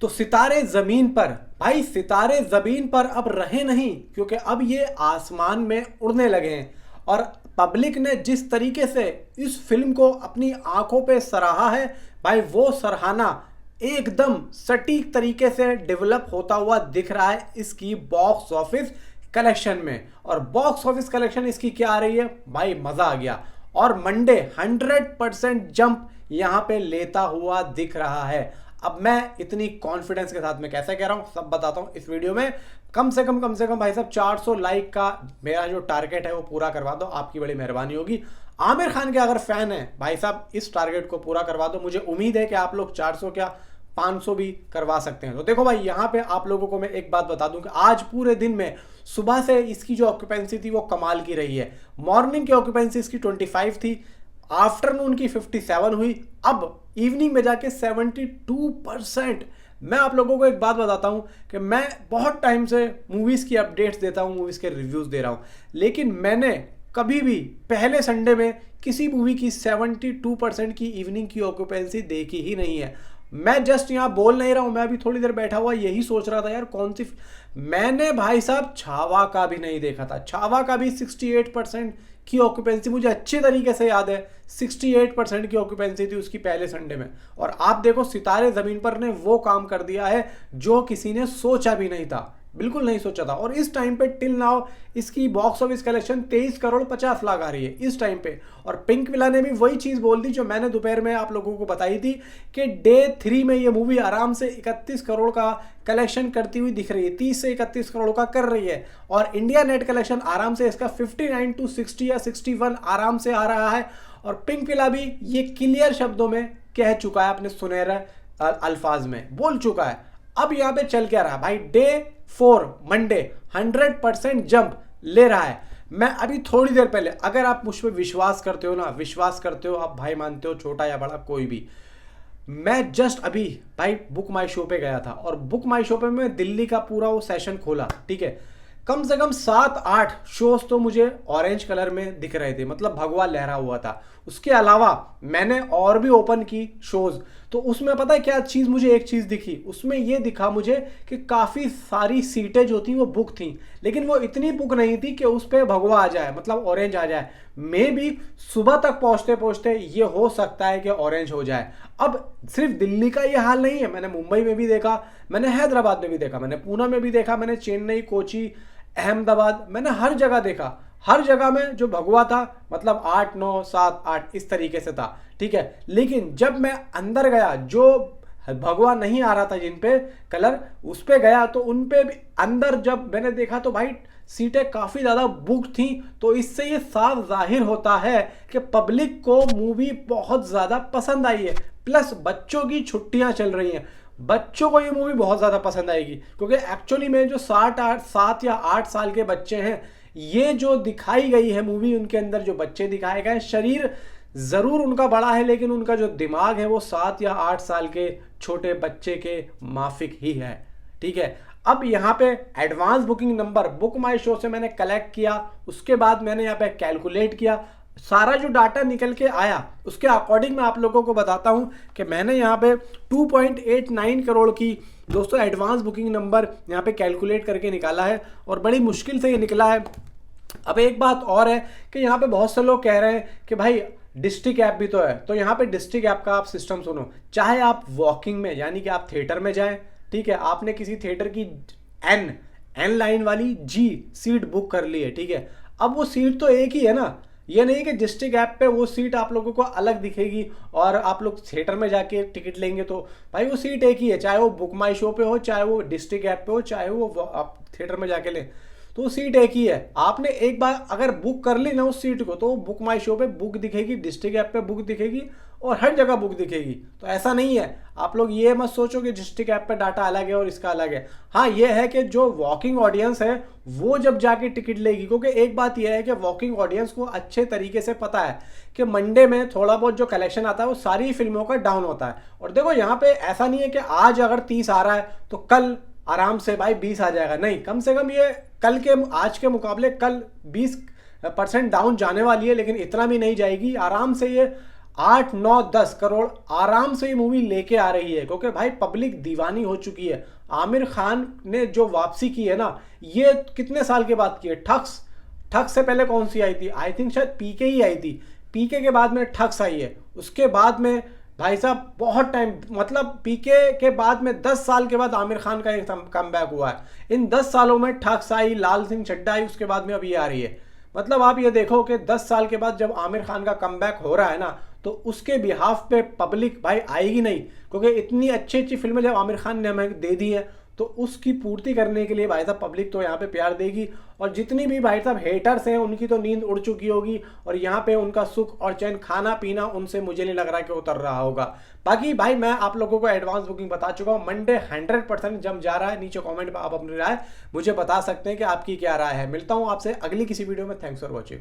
तो सितारे जमीन पर, भाई सितारे जमीन पर अब रहे नहीं, क्योंकि अब ये आसमान में उड़ने लगे हैं। और पब्लिक ने जिस तरीके से इस फिल्म को अपनी आंखों पे सराहा है, भाई वो सराहना एकदम सटीक तरीके से डेवलप होता हुआ दिख रहा है इसकी बॉक्स ऑफिस कलेक्शन में। और बॉक्स ऑफिस कलेक्शन इसकी क्या आ रही है भाई, मजा आ गया। और मंडे 100% जंप यहां पे लेता हुआ दिख रहा है। अब मैं इतनी कॉन्फिडेंस के साथ में कैसे कह रहा हूं, सब बताता हूं इस वीडियो में। कम से कम भाई साहब 400 लाइक का मेरा जो टारगेट है वो पूरा करवा दो, आपकी बड़ी मेहरबानी होगी। आमिर खान के अगर फैन है भाई साहब, इस टारगेट को पूरा करवा दो। मुझे उम्मीद है कि आप लोग 400 क्या 500 भी करवा सकते हैं। तो देखो भाई, यहां पे आप लोगों को मैं एक बात बता दूं कि आज पूरे दिन में सुबह से इसकी जो ऑक्यूपेंसी थी वो कमाल की रही है। मॉर्निंग की ऑक्यूपेंसी इसकी 25 थी, आफ्टरनून की 57 हुई, अब इवनिंग में जाके 72%। मैं आप लोगों को एक बात बताता हूं कि मैं बहुत टाइम से मूवीज की अपडेट्स देता हूं, मूवीज के रिव्यूज दे रहा हूं, लेकिन मैंने कभी भी पहले संडे में किसी मूवी की 72% की इवनिंग की ऑक्यूपेंसी देखी ही नहीं है। मैं जस्ट यहां बोल नहीं रहा हूं, मैं अभी थोड़ी देर बैठा हुआ यही सोच रहा था यार कौन सी। मैंने भाई साहब छावा का भी नहीं देखा था। छावा का भी 68% की ऑक्यूपेंसी मुझे अच्छे तरीके से याद है, 68% की ऑक्यूपेंसी थी उसकी पहले संडे में। और आप देखो सितारे जमीन पर ने वो काम कर दिया है जो किसी ने सोचा भी नहीं था, बिल्कुल नहीं सोचा था। और इस टाइम पे टिल नाउ इसकी box office collection 23 crore 50 lakh आ रही है इस टाइम पे। और पिंक विला ने भी वही चीज बोल दी जो मैंने दोपहर में आप लोगों को बताई थी कि डे 3 में ये मूवी आराम से 31 करोड़ का कलेक्शन करती हुई दिख रही है, 30 से 31 करोड़ का कर रही है। और इंडिया नेट कलेक्शन आराम से इसका 59 to 60 या 61 आराम से आ रहा है। और पिंक विला भी ये क्लियर शब्दों में कह चुका है, अपने सुनहरे अल्फाज में बोल चुका है। अब यहां पे चल क्या रहा है भाई, डे 4 मंडे 100% जंप ले रहा है। मैं अभी थोड़ी देर पहले, अगर आप मुझ पर विश्वास करते हो ना, विश्वास करते हो आप, भाई मानते हो छोटा या बड़ा कोई भी, मैं जस्ट अभी भाई बुक माई शो पे गया था। और बुक माई शो पे मैं दिल्ली का पूरा वो सेशन खोला, ठीक है। कम से कम 7-8 शोज तो मुझे ऑरेंज कलर में दिख रहे थे, मतलब भगवा लहरा हुआ था। उसके अलावा मैंने और भी ओपन की शोज, तो उसमें पता है क्या चीज, मुझे एक चीज दिखी, उसमें ये दिखा मुझे कि काफी सारी सीटें जो थी वो बुक थी, लेकिन वो इतनी बुक नहीं थी कि उस पर भगवा आ जाए, मतलब ऑरेंज आ जाए। मे भी सुबह तक पहुंचते पहुंचते ये हो सकता है कि ऑरेंज हो जाए। अब सिर्फ दिल्ली का ये हाल नहीं है, मैंने मुंबई में भी देखा, मैंने हैदराबाद में भी देखा, मैंने पूना में भी देखा, मैंने चेन्नई, कोची, अहमदाबाद, मैंने हर जगह देखा। हर जगह में जो भगवा था मतलब 8 9 7 8 इस तरीके से था, ठीक है। लेकिन जब मैं अंदर गया, जो भगवा नहीं आ रहा था जिन पे कलर, उस पे गया तो उन पे भी अंदर जब मैंने देखा तो भाई सीटें काफी ज्यादा बुक थी। तो इससे ये साफ जाहिर होता है कि पब्लिक को मूवी बहुत ज्यादा पसंद आई है। प्लस बच्चों की छुट्टियां चल रही हैं, बच्चों को ये मूवी बहुत ज्यादा पसंद आएगी, क्योंकि एक्चुअली में जो 7 या 8 साल के बच्चे हैं, ये जो दिखाई गई है मूवी, उनके अंदर जो बच्चे दिखाए गए, शरीर जरूर उनका बड़ा है लेकिन उनका जो दिमाग है वो 7 या 8 साल के छोटे बच्चे के माफिक ही है, ठीक है। अब यहाँ पे एडवांस बुकिंग नंबर बुक माई शो से मैंने कलेक्ट किया, उसके बाद मैंने यहाँ पे कैलकुलेट किया, सारा जो डाटा निकल के आया उसके अकॉर्डिंग मैं आप लोगों को बताता हूं कि मैंने यहाँ पे 2.89 करोड़ की दोस्तों एडवांस बुकिंग नंबर यहाँ पे कैलकुलेट करके निकाला है, और बड़ी मुश्किल से ये निकला है। अब एक बात और है कि यहाँ पे बहुत से लोग कह रहे हैं कि भाई डिस्ट्रिक्ट ऐप भी तो है, तो यहाँ पे डिस्ट्रिक्ट ऐप का आप सिस्टम सुनो, चाहे आप वॉकिंग में यानी कि आप थिएटर में जाएं, ठीक है, आपने किसी थिएटर की एन लाइन वाली जी सीट बुक कर ली है, ठीक है। अब वो सीट तो एक ही है ना, ये नहीं कि डिस्ट्रिक्ट ऐप पे वो सीट आप लोगों को अलग दिखेगी और आप लोग थिएटर में जाके टिकट लेंगे, तो भाई वो सीट एक ही है, चाहे वो बुक माई शो पे हो, चाहे वो डिस्ट्रिक्ट ऐप पे हो, चाहे वो आप थिएटर में जाके लें, तो सीट एक ही है। आपने एक बार अगर बुक कर ली ना उस सीट को, तो बुक माई शो पे बुक दिखेगी, डिस्ट्रिक्ट ऐप पे बुक दिखेगी और हर जगह बुक दिखेगी। तो ऐसा नहीं है, आप लोग ये मत सोचो कि डिस्ट्रिक्ट ऐप पे डाटा अलग है और इसका अलग है। हाँ ये है कि जो वॉकिंग ऑडियंस है वो जब जाके टिकट लेगी, क्योंकि एक बात यह है कि वॉकिंग ऑडियंस को अच्छे तरीके से पता है कि मंडे में थोड़ा बहुत जो कलेक्शन आता है वो सारी फिल्मों का डाउन होता है। और देखो यहाँ पे ऐसा नहीं है कि आज अगर 30 आ रहा है तो कल आराम से भाई 20 आ जाएगा, नहीं, कम से कम ये कल के आज के मुकाबले कल 20% डाउन जाने वाली है, लेकिन इतना भी नहीं जाएगी, आराम से ये 8, 9, 10 करोड़ आराम से ये मूवी लेके आ रही है, क्योंकि भाई पब्लिक दीवानी हो चुकी है। आमिर खान ने जो वापसी की है ना, ये कितने साल के बाद की है? ठग्स, ठग्स से पहले कौन सी आई थी? आई थिंक शायद पीके ही आई थी। पीके के बाद में ठग्स आई है। उसके बाद में भाई साहब बहुत टाइम, मतलब पीके के बाद में 10 साल के बाद आमिर खान का एक कमबैक हुआ है। इन 10 सालों में ठग्स आई, लाल सिंह चड्ढा आई, उसके बाद में अभी आ रही है। मतलब आप ये देखो कि 10 साल के बाद जब आमिर खान का कमबैक हो रहा है ना, तो उसके बिहाफ पे पब्लिक भाई आएगी नहीं, क्योंकि इतनी अच्छी अच्छी फिल्में जब आमिर खान ने हमें दे दी है, तो उसकी पूर्ति करने के लिए भाई साहब पब्लिक तो यहाँ पे प्यार देगी। और जितनी भी भाई साहब हेटर्स हैं, उनकी तो नींद उड़ चुकी होगी, और यहाँ पे उनका सुख और चैन, खाना पीना उनसे मुझे नहीं लग रहा कि उतर रहा होगा। बाकी भाई मैं आप लोगों को एडवांस बुकिंग बता चुका हूँ, मंडे 100% जम जा रहा है। नीचे कॉमेंट में आप अपनी राय मुझे बता सकते हैं कि आपकी क्या राय है। मिलता हूँ आपसे अगली किसी वीडियो में। Thanks for watching.